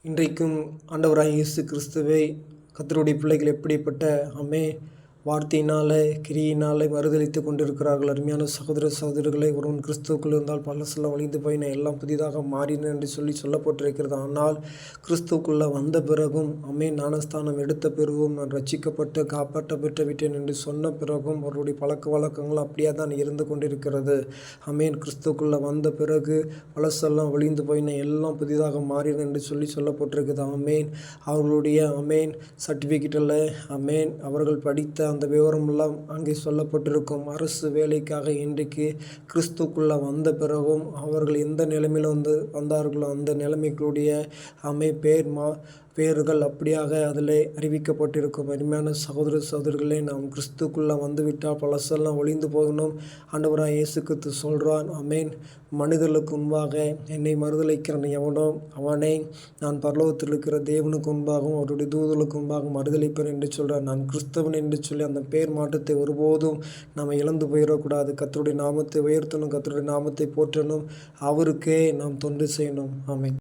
இன்றைக்கும் ஆண்டவராகிய இயேசு கிறிஸ்துவை கர்த்தருடைய பிள்ளைகள் எப்படிப்பட்ட வார்த்தையினாலே கிரியினாலே மறுதலித்து கொண்டிருக்கிறார்கள். அருமையான சகோதர சகோதரிகளை, ஒருவன் கிறிஸ்துவுக்குள் இருந்தால் பழசெல்லாம் ஒழிந்து போய் நான் எல்லாம் புதிதாக மாறினேன் என்று சொல்லப்பட்டிருக்கிறது. ஆனால் கிறிஸ்துவுக்குள்ளே வந்த பிறகும் ஞானஸ்தானம் எடுத்த பிறகும் நான் ரட்சிக்கப்பட்டு காப்பாற்ற பெற்று விட்டேன் என்று சொன்ன பிறகும் அவருடைய பழக்க வழக்கங்கள் அப்படியே தான் இருந்து கொண்டிருக்கிறது. கிறிஸ்துவுக்குள்ளே வந்த பிறகு பழசெல்லாம் ஒழிந்து போய் நான் எல்லாம் புதிதாக மாறினேன் என்று சொல்லப்பட்டிருக்கிறது. அவர்களுடைய சர்டிஃபிகேட்டில் அவர்கள் படித்த அந்த விவரமெல்லாம் அங்கே சொல்லப்பட்டிருக்கும். அரசு வேலைக்காக இன்றைக்கு கிறிஸ்துக்குள்ளே வந்த பிறகும் அவர்கள் எந்த நிலைமையில் வந்தார்களோ அந்த நிலைமைகளுடைய பேர்கள் அப்படியாக அதில் அறிவிக்கப்பட்டிருக்கும். அருமையான சகோதர சகோதரிகளே, நாம் கிறிஸ்துக்குள்ளே வந்துவிட்டால் பழசெல்லாம் ஒழிந்து போகணும். ஆண்டவராக இயேசு கிறிஸ்து சொல்கிறான், மனிதர்களுக்கு முன்பாக என்னை மறுதலிக்கிறன் எவனோ அவனை நான் பரலோகத்தில் இருக்கிற தேவனுக்கு முன்பாகவும் அவருடைய தூதர்களுக்கு முன்பாகவும் மறுதலிப்பேன் என்று சொல்கிறார். நான் கிறிஸ்தவன் என்று சொல்லி அந்த பெயர் மாற்றத்தை ஒருபோதும் நாம் இழந்து போயிடக்கூடாது. கர்த்தருடைய நாமத்தை உயர்த்தணும், கர்த்தருடைய நாமத்தை போற்றணும், அவருக்கே நாம் தொண்டு செய்யணும். ஆமென்.